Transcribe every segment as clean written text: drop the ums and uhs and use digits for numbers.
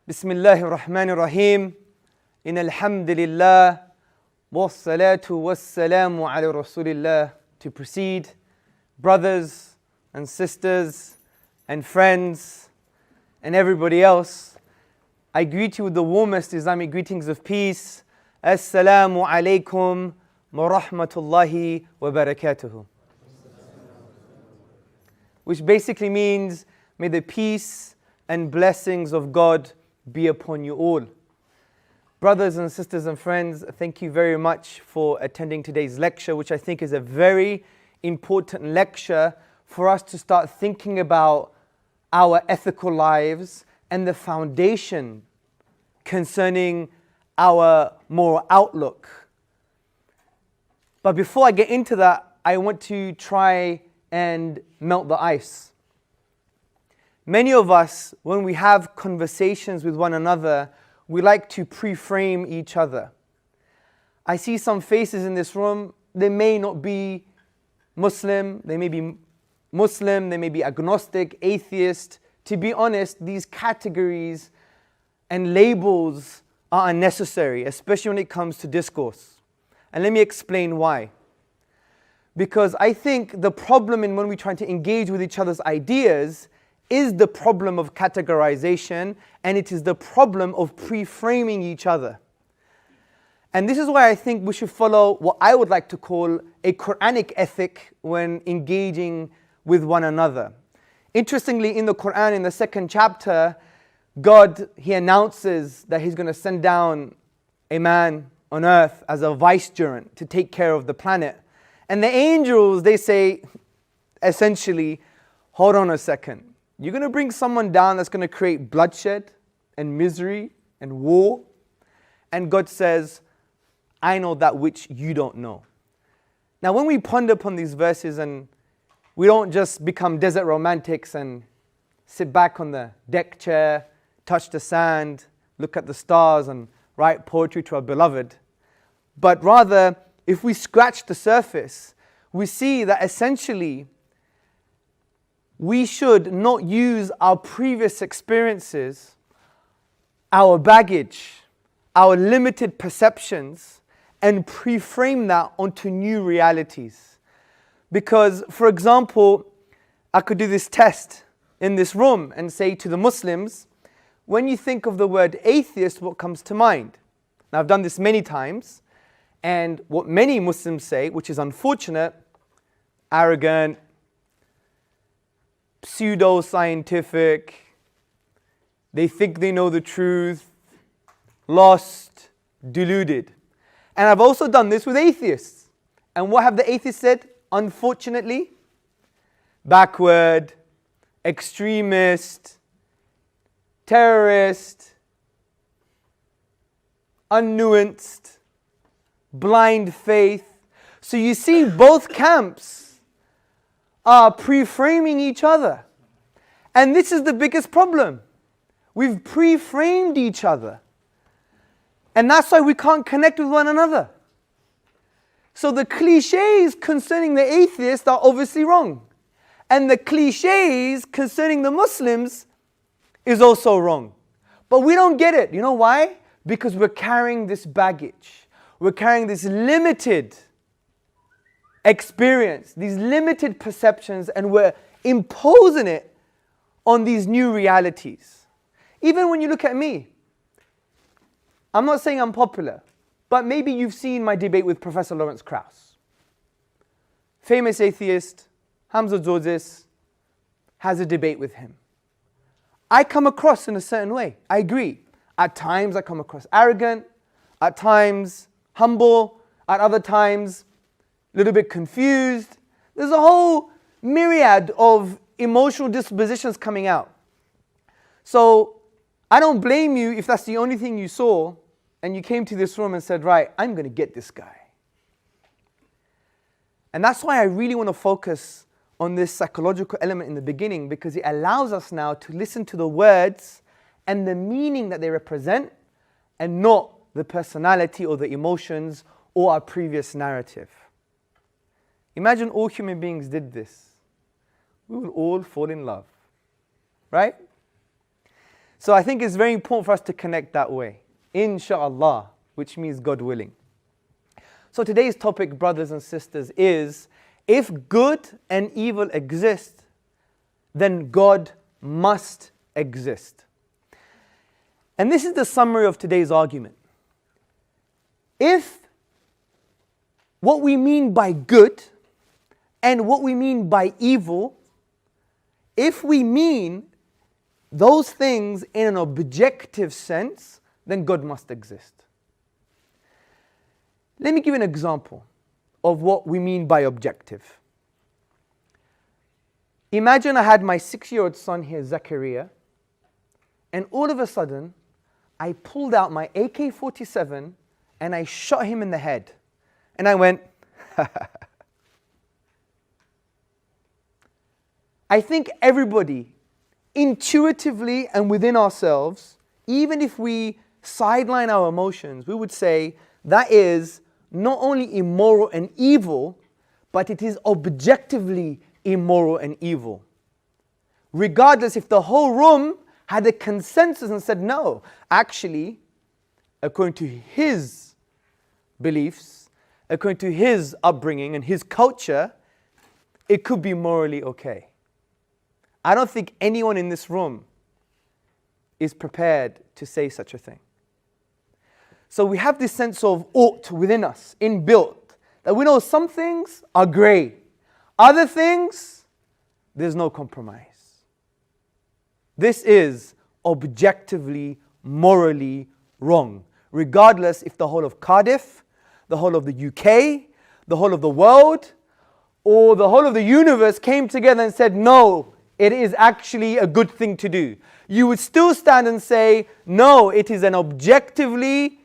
بسم الله الرحمن الرحيم إن الحمد لله والصلاة والسلام على رسول الله. To proceed, brothers and sisters and friends and everybody else, I greet you with the warmest Islamic greetings of peace. Assalamu alaikum wa rahmatullahi wa barakatuhu. Which basically means, may the peace and blessings of God be upon you all. Brothers and sisters and friends, thank you very much for attending today's lecture, which I think is a very important lecture for us to start thinking about our ethical lives and the foundation concerning our moral outlook. But before I get into that, I want to try and melt the ice. Many of us, when we have conversations with one another, we like to pre-frame each other. I see some faces in this room, they may not be Muslim, they may be agnostic, atheist. To be honest, these categories and labels are unnecessary, especially when it comes to discourse. And let me explain why. Because I think the problem in when we try to engage with each other's ideas is the problem of categorization, and it is the problem of pre-framing each other. And this is why I think we should follow what I would like to call a Quranic ethic when engaging with one another. Interestingly, in the Quran, in the 2nd chapter, God, He announces that He's going to send down a man on earth as a vicegerent to take care of the planet. And the angels, they say, essentially, hold on a second. You're going to bring someone down that's going to create bloodshed and misery and war. And God says, I know that which you don't know. Now when we ponder upon these verses, and we don't just become desert romantics and sit back on the deck chair, touch the sand, look at the stars and write poetry to our beloved. But rather, if we scratch the surface, we see that essentially we should not use our previous experiences, our baggage, our limited perceptions, and pre-frame that onto new realities. Because, for example, I could do this test in this room and say to the Muslims, when you think of the word atheist, what comes to mind? Now, I've done this many times, and what many Muslims say, which is unfortunate, arrogant, pseudo-scientific, they think they know the truth, lost, deluded. And I've also done this with atheists. And what have the atheists said? Unfortunately, backward, extremist, terrorist, unnuanced, blind faith. So you see, both camps are pre-framing each other. And this is the biggest problem. We've pre-framed each other. And that's why we can't connect with one another. So the cliches concerning the atheists are obviously wrong. And the cliches concerning the Muslims is also wrong. But we don't get it. You know why? Because we're carrying this baggage. We're carrying this limited experience, these limited perceptions, and we're imposing it on these new realities. Even when you look at me, I'm not saying I'm popular, but maybe you've seen my debate with Professor Lawrence Krauss. Famous atheist, Hamzة Tزورتزس, has a debate with him. I come across in a certain way, I agree. At times I come across arrogant, at times humble, at other times a little bit confused. There's a whole myriad of emotional dispositions coming out. So I don't blame you if that's the only thing you saw and you came to this room and said, right, I'm going to get this guy. And that's why I really want to focus on this psychological element in the beginning, because it allows us now to listen to the words and the meaning that they represent, and not the personality or the emotions or our previous narrative. Imagine all human beings did this. We will all fall in love, right? So I think it's very important for us to connect that way. Inshallah, which means God willing. So today's topic, brothers and sisters, is if good and evil exist, then God must exist. And this is the summary of today's argument. If what we mean by good and what we mean by evil, if we mean those things in an objective sense, then God must exist. Let me give you an example of what we mean by objective. Imagine I had my 6-year-old son here, Zachariah, and all of a sudden, I pulled out my AK-47 and I shot him in the head. And I went, I think everybody, intuitively and within ourselves, even if we sideline our emotions, we would say that is not only immoral and evil, but it is objectively immoral and evil. Regardless if the whole room had a consensus and said, no, actually, according to his beliefs, according to his upbringing and his culture, it could be morally okay. I don't think anyone in this room is prepared to say such a thing. So we have this sense of ought within us, inbuilt, that we know some things are grey. Other things, there's no compromise. This is objectively, morally wrong, regardless if the whole of Cardiff, the whole of the UK, the whole of the world, or the whole of the universe came together and said, no, it is actually a good thing to do. You would still stand and say, no, it is an objectively,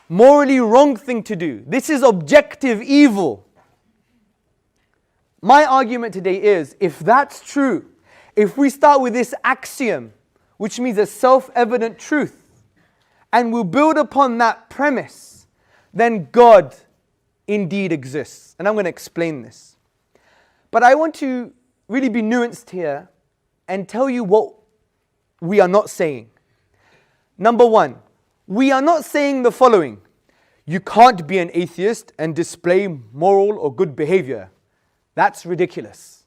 morally wrong thing to do. This is objective evil. My argument today is, if that's true, if we start with this axiom, which means a self-evident truth, and we'll build upon that premise, then God indeed exists. And I'm going to explain this. But I want to really be nuanced here and tell you what we are not saying. Number one, we are not saying the following: you can't be an atheist and display moral or good behavior. That's ridiculous.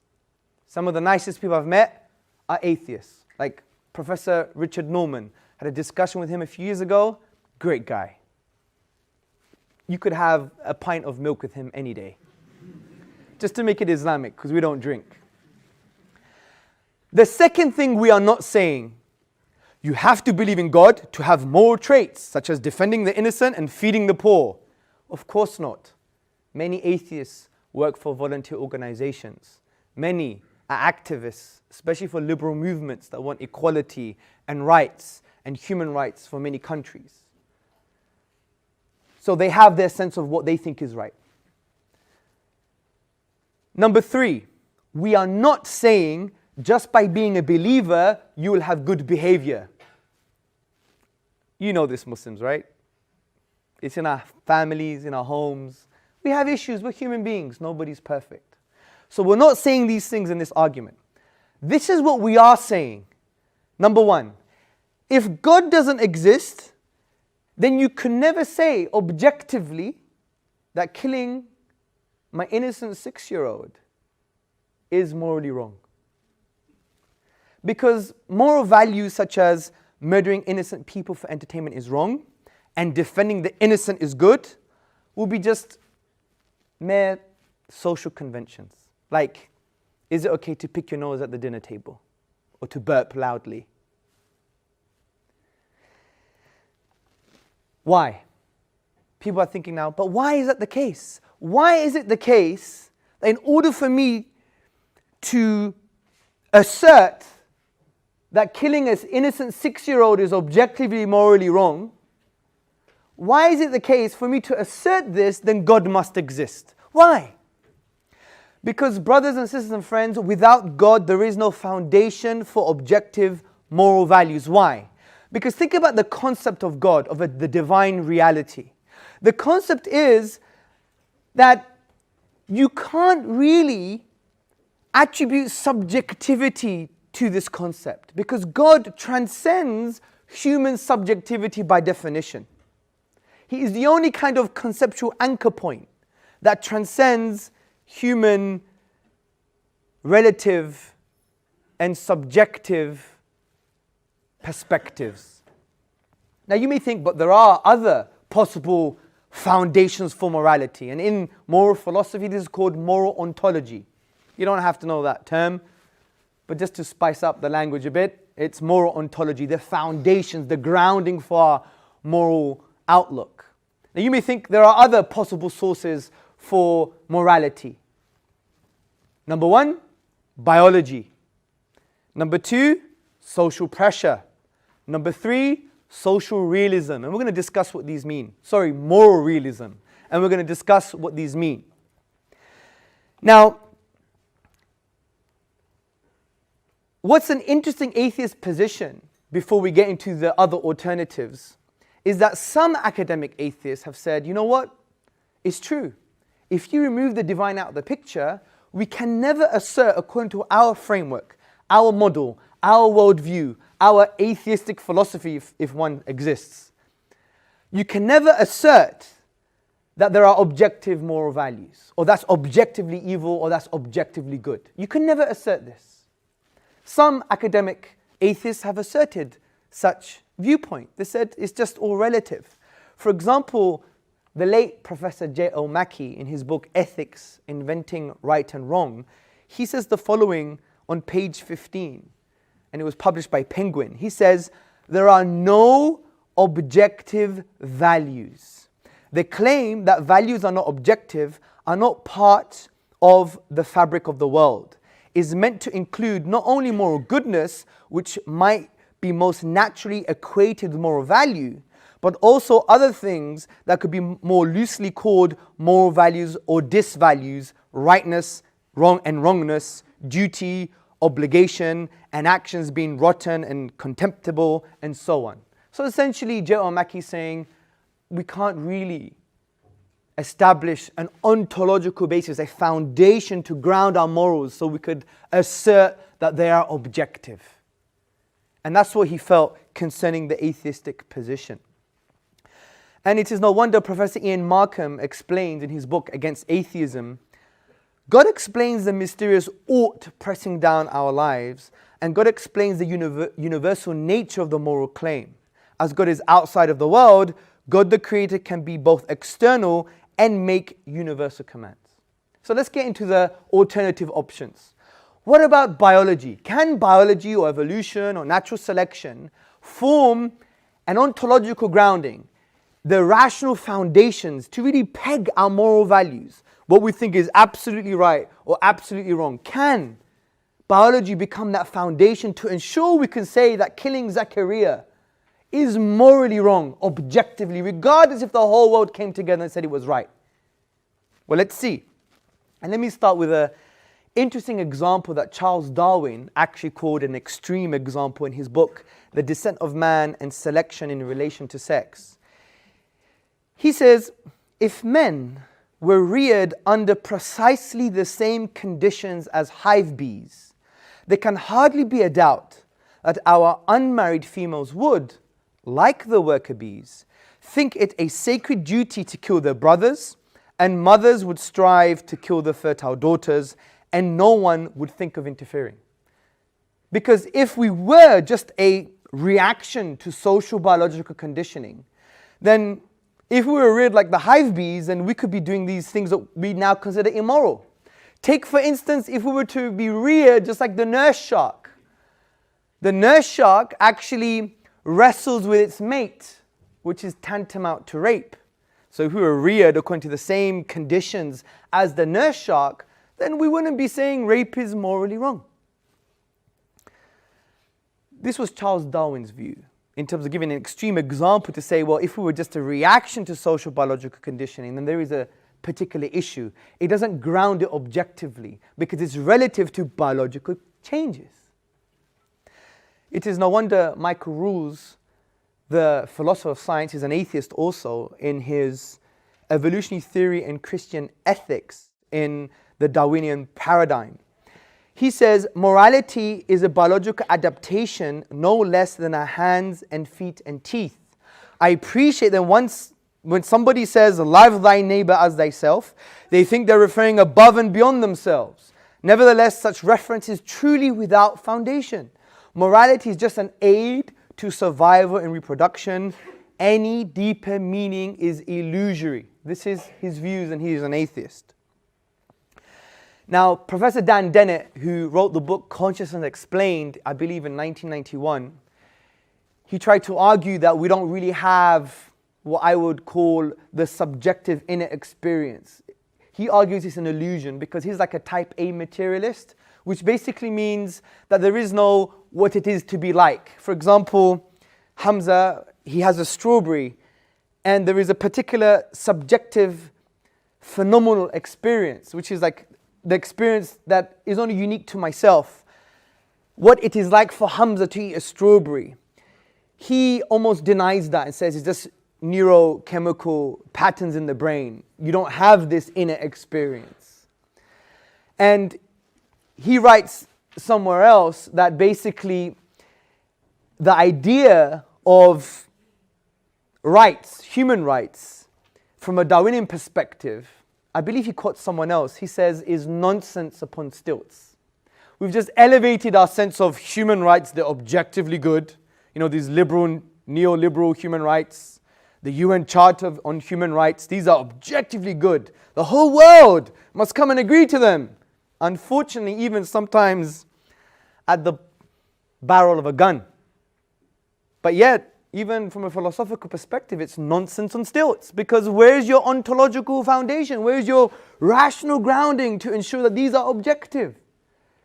Some of the nicest people I've met are atheists. Like Professor Richard Norman. Had a discussion with him a few years ago. Great guy. You could have a pint of milk with him any day. Just to make it Islamic, because we don't drink. The second thing we are not saying, you have to believe in God to have moral traits, such as defending the innocent and feeding the poor. Of course not. Many atheists work for volunteer organizations. Many are activists, especially for liberal movements that want equality and rights and human rights for many countries. So they have their sense of what they think is right. Number three, we are not saying just by being a believer, you will have good behavior. You know this, Muslims, right? It's in our families, in our homes. We have issues. We're human beings. Nobody's perfect. So we're not saying these things in this argument. This is what we are saying. Number one, if God doesn't exist, then you can never say objectively that killing my innocent 6-year-old is morally wrong. Because moral values such as murdering innocent people for entertainment is wrong, and defending the innocent is good, will be just mere social conventions. Like, is it okay to pick your nose at the dinner table? Or to burp loudly? Why? People are thinking now, but why is that the case? Why is it the case that in order for me to assert that killing an innocent 6-year-old is objectively morally wrong, why is it the case for me to assert this, then God must exist? Why? Because brothers and sisters and friends, without God there is no foundation for objective moral values. Why? Because think about the concept of God, of the divine reality. The concept is that you can't really attribute subjectivity to this concept because God transcends human subjectivity by definition. He is the only kind of conceptual anchor point that transcends human relative and subjective perspectives. Now you may think, but there are other possible foundations for morality. And in moral philosophy, this is called moral ontology. You don't have to know that term, but just to spice up the language a bit, it's moral ontology, the foundations, the grounding for our moral outlook. Now you may think there are other possible sources for morality. Number one, biology. Number two, social pressure. Number three, social realism. And we're going to discuss what these mean. Sorry, moral realism. And we're going to discuss what these mean. Now, what's an interesting atheist position, before we get into the other alternatives, is that some academic atheists have said, you know what? It's true. If you remove the divine out of the picture, we can never assert, according to our framework, our model, our worldview, our atheistic philosophy, if one exists. You can never assert that there are objective moral values, or that's objectively evil, or that's objectively good. You can never assert this. Some academic atheists have asserted such viewpoint. They said it's just all relative. For example, the late Professor J.L. Mackie, in his book Ethics, Inventing Right and Wrong, he says the following on page 15, and it was published by Penguin. He says, there are no objective values. The claim that values are not objective are not part of the fabric of the world, is meant to include not only moral goodness, which might be most naturally equated with moral value, but also other things that could be more loosely called moral values or disvalues, rightness, wrong and wrongness, duty, obligation, and actions being rotten and contemptible, and so on. So essentially, J.L. Mackie is saying we can't really establish an ontological basis, a foundation to ground our morals so we could assert that they are objective. And that's what he felt concerning the atheistic position. And it is no wonder Professor Ian Markham explains in his book Against Atheism, God explains the mysterious ought pressing down our lives, and God explains the universal nature of the moral claim. As God is outside of the world, God the Creator can be both external and make universal commands. So let's get into the alternative options. What about biology? Can biology or evolution or natural selection form an ontological grounding, the rational foundations to really peg our moral values, what we think is absolutely right or absolutely wrong? Can biology become that foundation to ensure we can say that killing Zachariah is morally wrong, objectively, regardless if the whole world came together and said it was right? Well, let's see. And let me start with an interesting example that Charles Darwin actually called an extreme example in his book, The Descent of Man and Selection in Relation to Sex. He says, if men were reared under precisely the same conditions as hive bees, there can hardly be a doubt that our unmarried females would, like the worker bees, think it a sacred duty to kill their brothers, and mothers would strive to kill their fertile daughters, and no one would think of interfering. Because if we were just a reaction to social biological conditioning, then if we were reared like the hive bees, then we could be doing these things that we now consider immoral. Take, for instance, if we were to be reared just like the nurse shark. The nurse shark actually wrestles with its mate, which is tantamount to rape. So if we were reared according to the same conditions as the nurse shark, then we wouldn't be saying rape is morally wrong. This was Charles Darwin's view, in terms of giving an extreme example to say, well, if we were just a reaction to social biological conditioning, then there is a particular issue. It doesn't ground it objectively because it's relative to biological changes. It is no wonder Michael Rules, the philosopher of science, is an atheist also, in his Evolutionary Theory and Christian Ethics in the Darwinian Paradigm. He says, morality is a biological adaptation no less than our hands and feet and teeth. I appreciate that when somebody says, love thy neighbor as thyself, they think they're referring above and beyond themselves. Nevertheless, such reference is truly without foundation. Morality is just an aid to survival and reproduction. Any deeper meaning is illusory. This is his views, and he is an atheist. Now, Professor Dan Dennett, who wrote the book Consciousness Explained, I believe in 1991, he tried to argue that we don't really have what I would call the subjective inner experience. He argues it's an illusion because he's like a type A materialist, which basically means that there is no what it is to be like. For example, Hamzة, he has a strawberry, and there is a particular subjective phenomenal experience, which is like the experience that is only unique to myself. What it is like for Hamzة to eat a strawberry. He almost denies that and says it's just neurochemical patterns in the brain. You don't have this inner experience. And he writes somewhere else that basically the idea of rights, human rights, from a Darwinian perspective, I believe he quotes someone else, he says, is nonsense upon stilts. We've just elevated our sense of human rights, they're objectively good. You know, these liberal, neoliberal human rights, the UN Charter on Human Rights, these are objectively good. The whole world must come and agree to them. Unfortunately, even sometimes at the barrel of a gun. But yet, even from a philosophical perspective, it's nonsense on stilts. Because where's your ontological foundation? Where's your rational grounding to ensure that these are objective?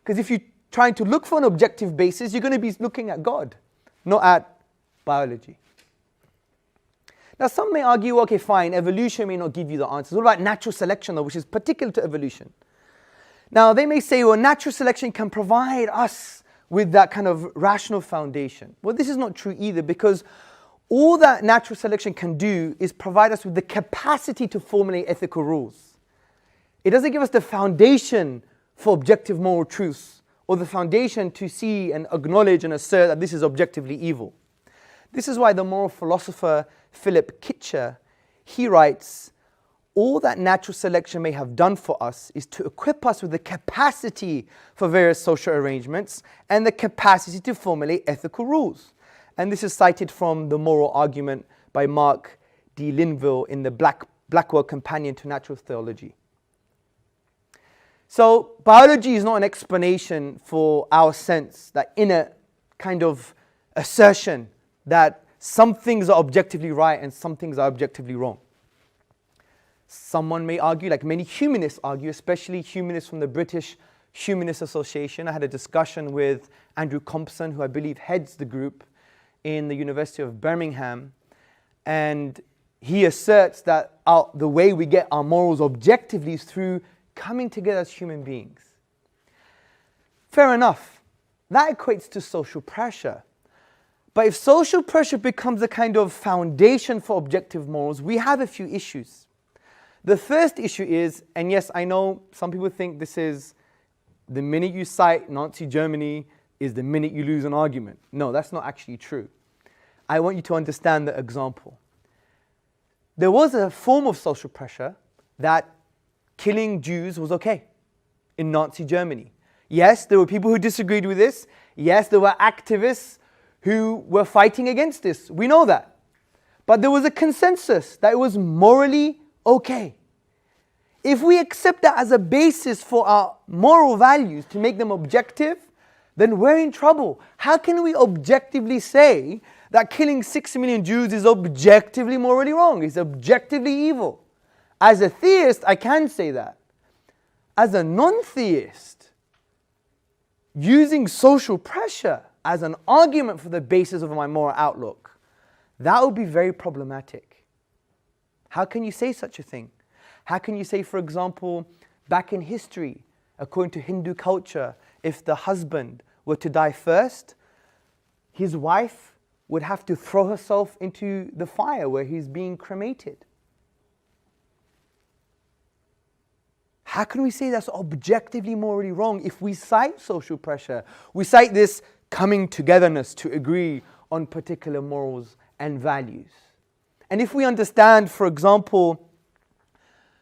Because if you're trying to look for an objective basis, you're going to be looking at God, not at biology. Now, some may argue, okay, fine, evolution may not give you the answers. What about natural selection, though, which is particular to evolution? Now, they may say, well, natural selection can provide us with that kind of rational foundation. Well, this is not true either, because all that natural selection can do is provide us with the capacity to formulate ethical rules. It doesn't give us the foundation for objective moral truths, or the foundation to see and acknowledge and assert that this is objectively evil. This is why the moral philosopher Philip Kitcher, he writes, all that natural selection may have done for us is to equip us with the capacity for various social arrangements and the capacity to formulate ethical rules. And this is cited from the moral argument by Mark D. Linville in the Blackwell Companion to Natural Theology. So biology is not an explanation for our sense, that inner kind of assertion that some things are objectively right and some things are objectively wrong. Someone may argue, like many humanists argue, especially humanists from the British Humanist Association. I had a discussion with Andrew Compson, who I believe heads the group in the University of Birmingham. And he asserts that the way we get our morals objectively is through coming together as human beings. Fair enough. That equates to social pressure. But if social pressure becomes a kind of foundation for objective morals, we have a few issues. The first issue is, and yes, I know some people think this is the minute you cite Nazi Germany is the minute you lose an argument. No, that's not actually true. I want you to understand the example. There was a form of social pressure that killing Jews was okay in Nazi Germany. Yes, there were people who disagreed with this. Yes, there were activists who were fighting against this. We know that. But there was a consensus that it was morally okay. If we accept that as a basis for our moral values to make them objective, then we're in trouble. How can we objectively say that killing 6 million Jews is objectively morally wrong? It's objectively evil. As a theist, I can say that. As a non-theist, using social pressure as an argument for the basis of my moral outlook, that would be very problematic. How can you say such a thing? How can you say, for example, back in history, according to Hindu culture, if the husband were to die first, his wife would have to throw herself into the fire where he's being cremated? How can we say that's objectively morally wrong if we cite social pressure? We cite this coming togetherness to agree on particular morals and values. And if we understand, for example,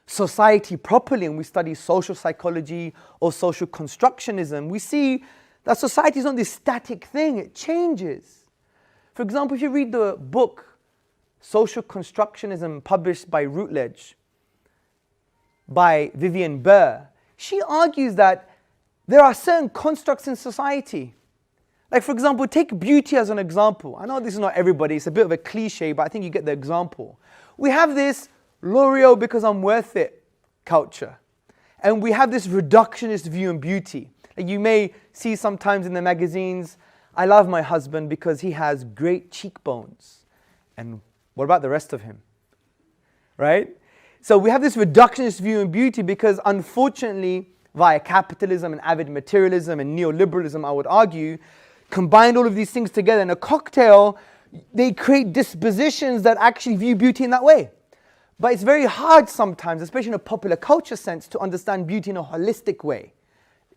society properly and we study social psychology or social constructionism, we see that society is not this static thing, it changes. For example, if you read the book Social Constructionism published by Routledge by Vivian Burr, she argues that there are certain constructs in society. Like, for example, take beauty as an example. I know this is not everybody, it's a bit of a cliche, but I think you get the example. We have this L'Oreal because I'm worth it culture. And we have this reductionist view on beauty. Like you may see sometimes in the magazines, I love my husband because he has great cheekbones. And what about the rest of him? Right? So we have this reductionist view on beauty because unfortunately, via capitalism and avid materialism and neoliberalism, I would argue, combine all of these things together in a cocktail, they create dispositions that actually view beauty in that way. But it's very hard sometimes, especially in a popular culture sense, to understand beauty in a holistic way.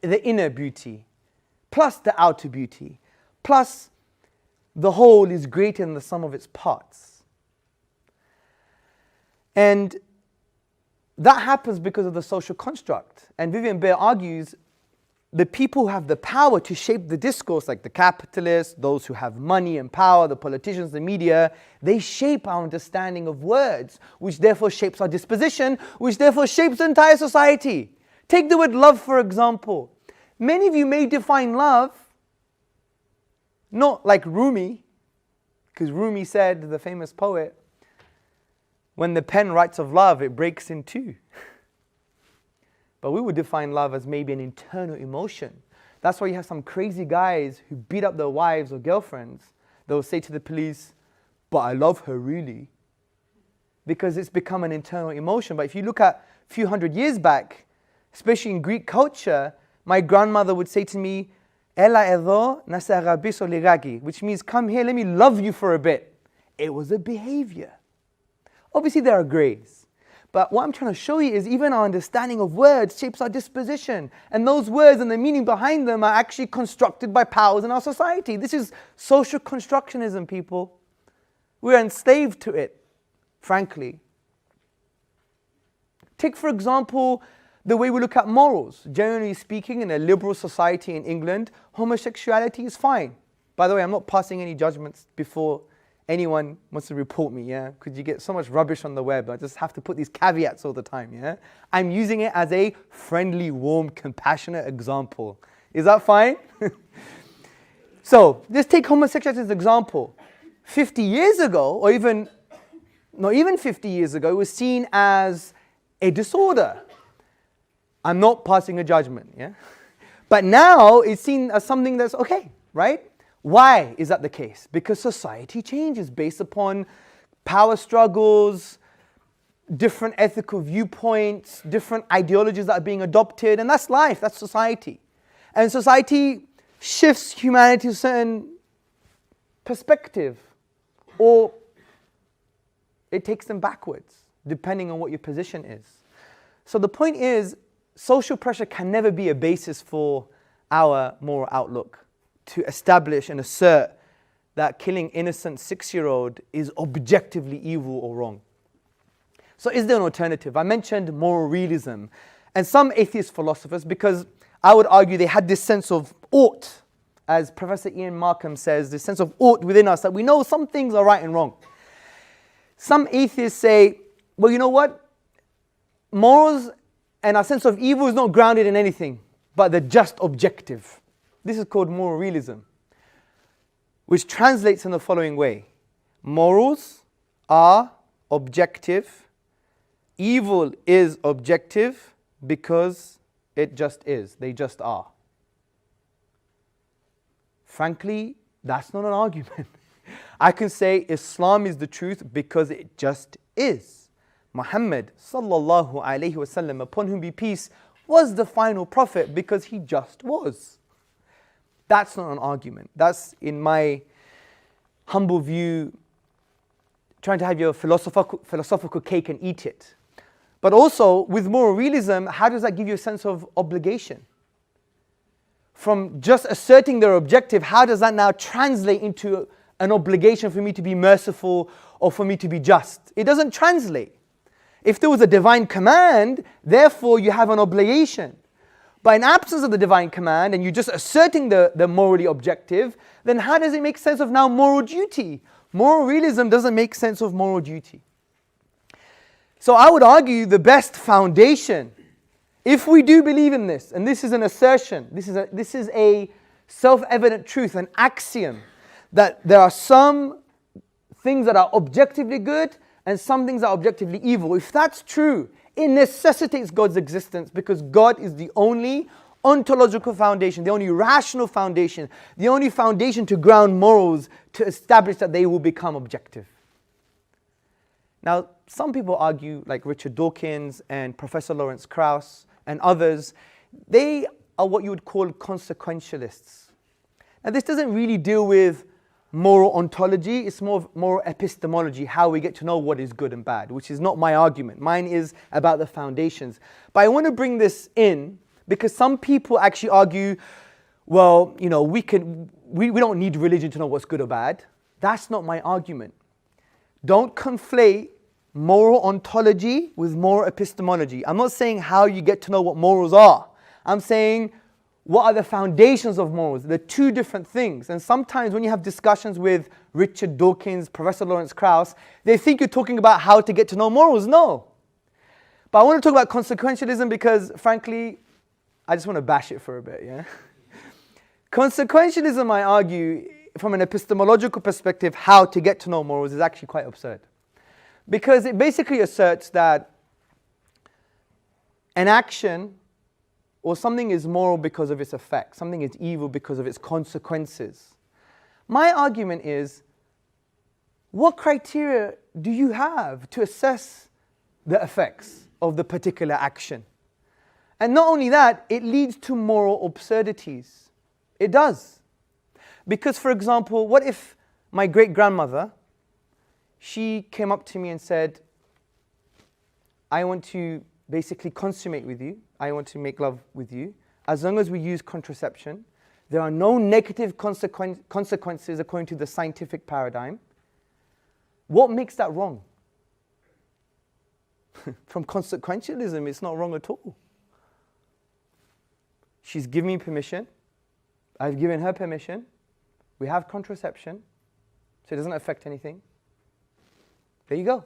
The inner beauty, plus the outer beauty, plus the whole is greater than the sum of its parts. And that happens because of the social construct. And Vivian Baer argues the people who have the power to shape the discourse, like the capitalists, those who have money and power, the politicians, the media, they shape our understanding of words, which therefore shapes our disposition, which therefore shapes the entire society. Take the word love, for example. Many of you may define love not like Rumi, because Rumi said, the famous poet, when the pen writes of love, it breaks in two. But we would define love as maybe an internal emotion. That's why you have some crazy guys who beat up their wives or girlfriends. They'll say to the police, but I love her really. Because it's become an internal emotion. But if you look at a few hundred years back, especially in Greek culture, my grandmother would say to me, Ela edo na se agabiso ligaki, which means come here, let me love you for a bit. It was a behavior. Obviously there are grays. But what I'm trying to show you is even our understanding of words shapes our disposition. And those words and the meaning behind them are actually constructed by powers in our society. This is social constructionism, people. We're enslaved to it, frankly. Take, for example, the way we look at morals. Generally speaking, in a liberal society in England, homosexuality is fine. By the way, I'm not passing any judgments before anyone wants to report me, yeah? Because you get so much rubbish on the web. I just have to put these caveats all the time, yeah? I'm using it as a friendly, warm, compassionate example. Is that fine? So, let's take homosexuality as an example. 50 years ago, or even, not even 50 years ago, it was seen as a disorder. I'm not passing a judgment, yeah? But now it's seen as something that's okay, right? Why is that the case? Because society changes based upon power struggles, different ethical viewpoints, different ideologies that are being adopted, and that's life, that's society. And society shifts humanity to a certain perspective, or it takes them backwards, depending on what your position is. So the point is, social pressure can never be a basis for our moral outlook, to establish and assert that killing innocent 6-year-old is objectively evil or wrong. So is there an alternative? I mentioned moral realism. And some atheist philosophers, because I would argue they had this sense of ought, as Professor Ian Markham says, this sense of ought within us, that we know some things are right and wrong. Some atheists say, well, you know what? Morals and our sense of evil is not grounded in anything, but they're just objective. This is called moral realism, which translates in the following way. Morals are objective. Evil is objective because it just is. They just are. Frankly, that's not an argument. I can say Islam is the truth because it just is. Muhammad sallallahu alayhi wasallam, upon whom be peace, was the final prophet because he just was. That's not an argument. That's, in my humble view, trying to have your philosophical cake and eat it. But also, with moral realism, how does that give you a sense of obligation? From just asserting their objective, how does that now translate into an obligation for me to be merciful or for me to be just? It doesn't translate. If there was a divine command, therefore you have an obligation. But in absence of the divine command and you're just asserting the morally objective, then how does it make sense of now moral duty? Moral realism doesn't make sense of moral duty. So I would argue the best foundation, if we do believe in this, and this is an assertion, this is a self-evident truth, an axiom, that there are some things that are objectively good and some things that are objectively evil. If that's true, it necessitates God's existence, because God is the only ontological foundation, the only rational foundation, the only foundation to ground morals to establish that they will become objective. Now, some people argue, like Richard Dawkins and Professor Lawrence Krauss and others, they are what you would call consequentialists. Now, this doesn't really deal with moral ontology, it's more of moral epistemology, how we get to know what is good and bad, which is not my argument. Mine is about the foundations. But I want to bring this in because some people actually argue, well, you know, we don't need religion to know what's good or bad. That's not my argument. Don't conflate moral ontology with moral epistemology. I'm not saying how you get to know what morals are. I'm saying what are the foundations of morals? They're two different things. And sometimes when you have discussions with Richard Dawkins, Professor Lawrence Krauss, they think you're talking about how to get to know morals. No. But I want to talk about consequentialism because, frankly, I just want to bash it for a bit, yeah? Consequentialism, I argue, from an epistemological perspective, how to get to know morals is actually quite absurd. Because it basically asserts that an action or something is moral because of its effect, something is evil because of its consequences. My argument is, what criteria do you have to assess the effects of the particular action? And not only that, it leads to moral absurdities. It does. Because, for example, what if my great-grandmother, she came up to me and said, I want to basically consummate with you, I want to make love with you, as long as we use contraception. There are no negative consequences according to the scientific paradigm. What makes that wrong? From consequentialism, it's not wrong at all. She's given me permission. I've given her permission. We have contraception, so it doesn't affect anything. There you go.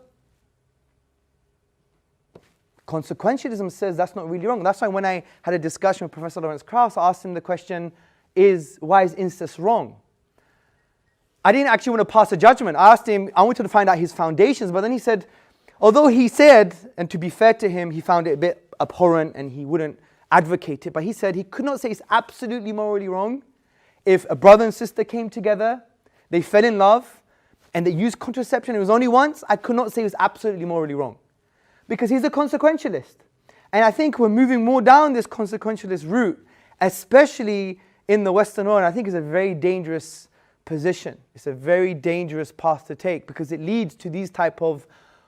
Consequentialism says that's not really wrong. That's why when I had a discussion with Professor Lawrence Krauss, I asked him the question, why is incest wrong? I didn't actually want to pass a judgment. I asked him, I wanted to find out his foundations, but then he said, although he said, and to be fair to him, he found it a bit abhorrent and he wouldn't advocate it, but he said he could not say it's absolutely morally wrong if a brother and sister came together, they fell in love, and they used contraception, it was only once, I could not say it was absolutely morally wrong. Because he's a consequentialist. And I think we're moving more down this consequentialist route, especially in the Western world. And I think it's a very dangerous position. It's a very dangerous path to take because it leads to these type of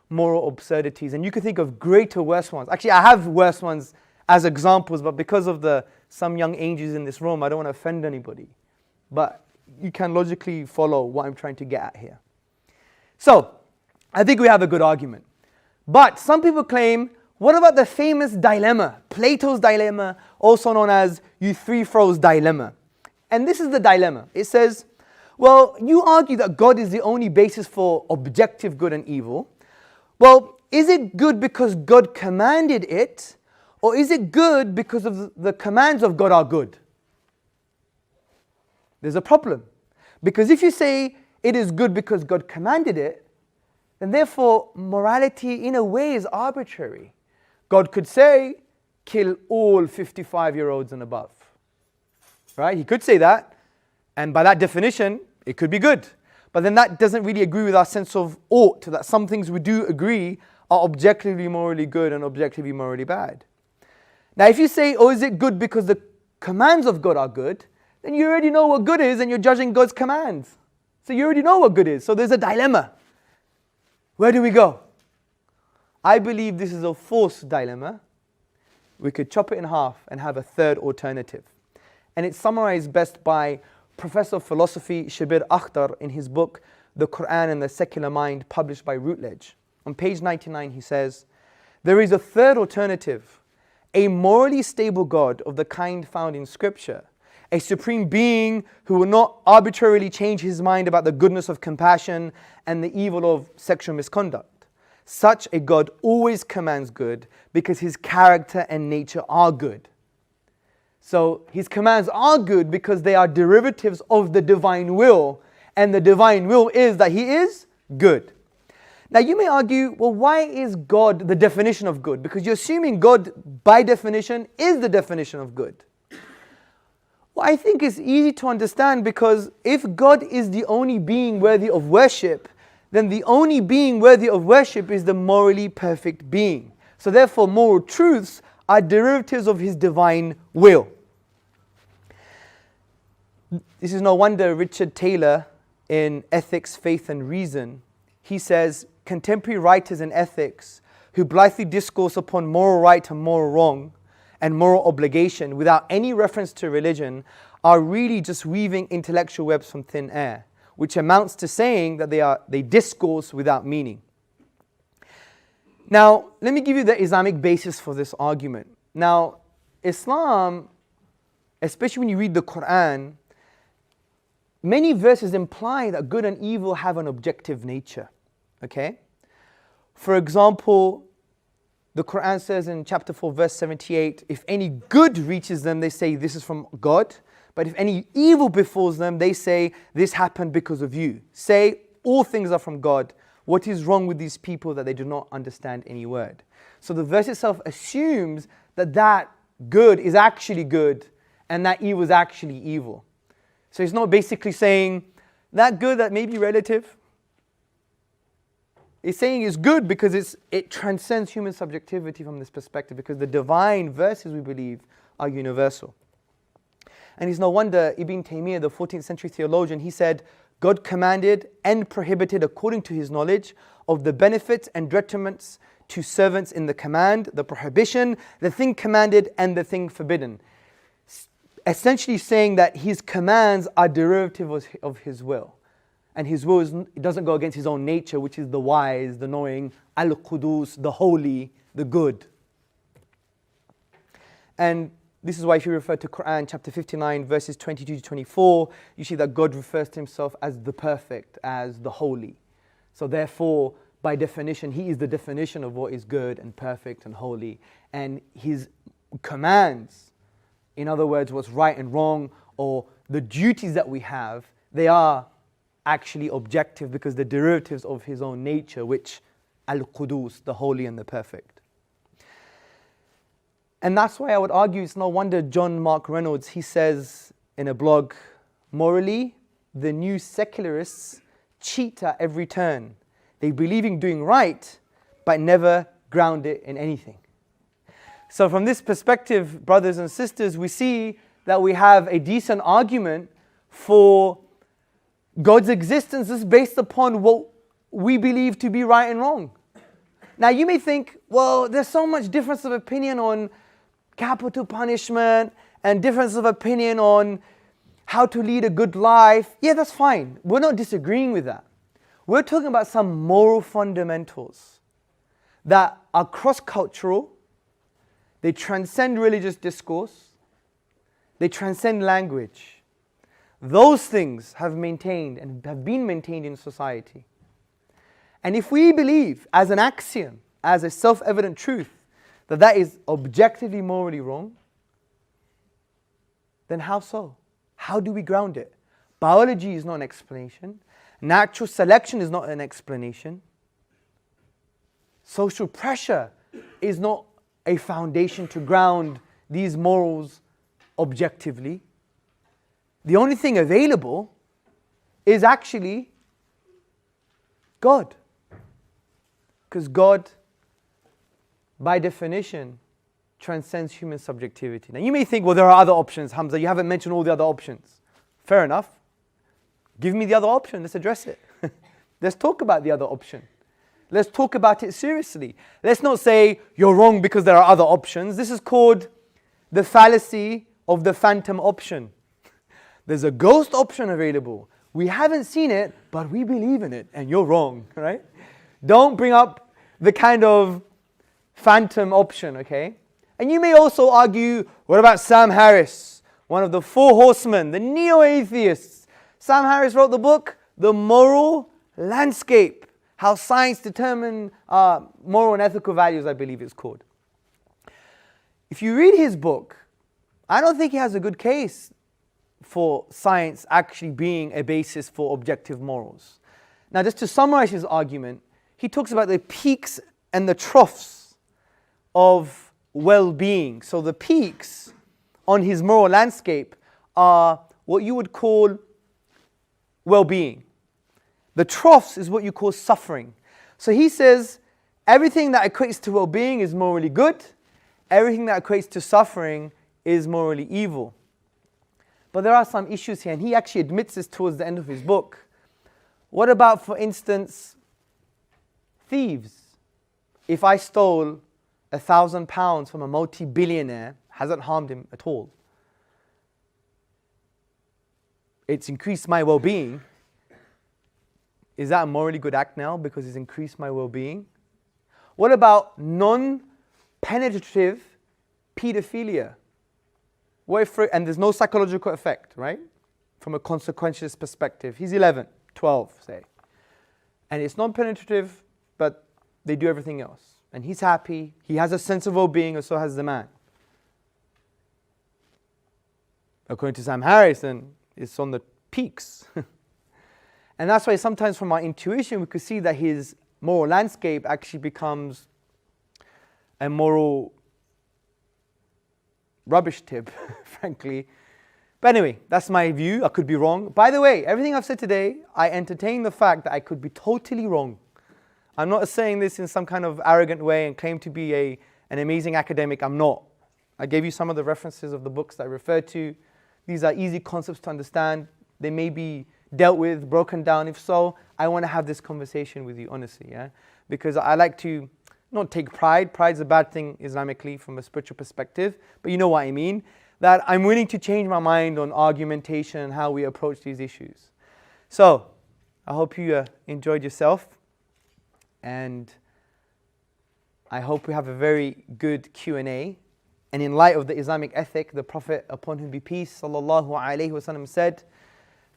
moral absurdities. And you can think of greater, worse ones. Actually, I have worse ones as examples, but because of some young angels in this room, I don't want to offend anybody. But you can logically follow what I'm trying to get at here. So, I think we have a good argument. But some people claim, what about the famous dilemma, Plato's dilemma, also known as Euthyphro's dilemma? And this is the dilemma. It says, well, you argue that God is the only basis for objective good and evil. Well, is it good because God commanded it, or is it good because of the commands of God are good? There's a problem. Because if you say it is good because God commanded it, then therefore morality in a way is arbitrary. God could say, kill all 55-year-olds and above. Right? He could say that, and by that definition, it could be good. But then that doesn't really agree with our sense of ought, that some things we do agree are objectively morally good and objectively morally bad. Now if you say, oh, is it good because the commands of God are good, then you already know what good is and you're judging God's commands. So you already know what good is. So there's a dilemma. Where do we go? I believe this is a false dilemma. We could chop it in half and have a third alternative. And it's summarized best by Professor of Philosophy Shabir Akhtar in his book, The Quran and the Secular Mind, published by Routledge. On page 99 he says, there is a third alternative, a morally stable God of the kind found in Scripture, a supreme being who will not arbitrarily change his mind about the goodness of compassion and the evil of sexual misconduct. Such a God always commands good because his character and nature are good. So his commands are good because they are derivatives of the divine will, and the divine will is that he is good. Now you may argue, well, why is God the definition of good? Because you're assuming God by definition is the definition of good. Well, I think it's easy to understand, because if God is the only being worthy of worship, then the only being worthy of worship is the morally perfect being. So therefore moral truths are derivatives of his divine will. This is no wonder Richard Taylor in Ethics, Faith and Reason, he says, contemporary writers in ethics who blithely discourse upon moral right and moral wrong and moral obligation without any reference to religion are really just weaving intellectual webs from thin air, which amounts to saying that they discourse without meaning. Now, let me give you the Islamic basis for this argument. Now, Islam, especially when you read the Quran, many verses imply that good and evil have an objective nature. Okay? For example, the Quran says in chapter 4, verse 78, if any good reaches them, they say this is from God. But if any evil befalls them, they say this happened because of you. Say all things are from God. What is wrong with these people that they do not understand any word? So the verse itself assumes that that good is actually good and that evil is actually evil. So it's not basically saying that good that may be relative. It's saying it's good because it transcends human subjectivity from this perspective, because the divine verses, we believe, are universal. And it's no wonder Ibn Taymiyyah, the 14th century theologian, he said, God commanded and prohibited according to his knowledge of the benefits and detriments to servants in the command, the prohibition, the thing commanded and the thing forbidden. Essentially saying that his commands are derivative of his will. And his will it doesn't go against his own nature, which is the wise, the knowing, al-Qudus, the holy, the good. And this is why if you refer to Quran chapter 59 verses 22 to 24, you see that God refers to himself as the perfect, as the holy. So therefore, by definition, he is the definition of what is good and perfect and holy. And his commands, in other words, what's right and wrong, or the duties that we have, they are actually objective because they're derivatives of his own nature, which al-Qudus, the holy and the perfect. And that's why I would argue it's no wonder John Mark Reynolds, he says in a blog, morally, the new secularists cheat at every turn. They believe in doing right, but never ground it in anything. So from this perspective, brothers and sisters, we see that we have a decent argument for God's existence is based upon what we believe to be right and wrong. Now you may think, well, there's so much difference of opinion on capital punishment and difference of opinion on how to lead a good life. Yeah, that's fine. We're not disagreeing with that. We're talking about some moral fundamentals that are cross-cultural. They transcend religious discourse. They transcend language. Those things have maintained and have been maintained in society. And if we believe as an axiom, as a self-evident truth, that that is objectively morally wrong, then how so? How do we ground it? Biology is not an explanation. Natural selection is not an explanation. Social pressure is not a foundation to ground these morals objectively. The only thing available is actually God. Because God, by definition, transcends human subjectivity. Now you may think, well, there are other options, Hamza, you haven't mentioned all the other options. Fair enough. Give me the other option, let's address it. Let's talk about the other option. Let's talk about it seriously. Let's not say you're wrong because there are other options. This is called the fallacy of the phantom option. There's a ghost option available. We haven't seen it, but we believe in it, and you're wrong, right? Don't bring up the kind of phantom option, okay? And you may also argue, what about Sam Harris, one of the four horsemen, the neo-atheists? Sam Harris wrote the book, The Moral Landscape, How Science Determines Moral and Ethical Values, I believe it's called. If you read his book, I don't think he has a good case for science actually being a basis for objective morals. Now, just to summarize his argument, he talks about the peaks and the troughs of well-being. So the peaks on his moral landscape are what you would call well-being. The troughs is what you call suffering. So he says everything that equates to well-being is morally good. Everything that equates to suffering is morally evil. But there are some issues here, and he actually admits this towards the end of his book. What about, for instance, thieves? If I stole £1,000 from a multi-billionaire, hasn't harmed him at all. It's increased my well-being. Is that a morally good act now because it's increased my well-being? What about non-penetrative pedophilia? What if, and there's no psychological effect, right? From a consequentialist perspective. He's 11, 12, say. And it's non-penetrative, but they do everything else. And he's happy. He has a sense of well-being, and so has the man. According to Sam Harris, then it's on the peaks. And that's why sometimes from our intuition, we could see that his moral landscape actually becomes a moral rubbish tip, frankly. But anyway, that's my view. I could be wrong. By the way, everything I've said today, I entertain the fact that I could be totally wrong. I'm not saying this in some kind of arrogant way and claim to be an amazing academic. I'm not. I gave you some of the references of the books that I referred to. These are easy concepts to understand. They may be dealt with, broken down. If so, I want to have this conversation with you, honestly, yeah? Because I like to not take pride. Pride's a bad thing Islamically from a spiritual perspective, but you know what I mean. That I'm willing to change my mind on argumentation and how we approach these issues. So, I hope you enjoyed yourself, and I hope we have a very good Q&A. And in light of the Islamic ethic, the Prophet, upon whom be peace, sallallahu alaihi wasallam, said,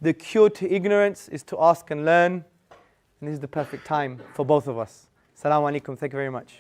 the cure to ignorance is to ask and learn, and this is the perfect time for both of us. Assalamu alaikum. Thank you very much.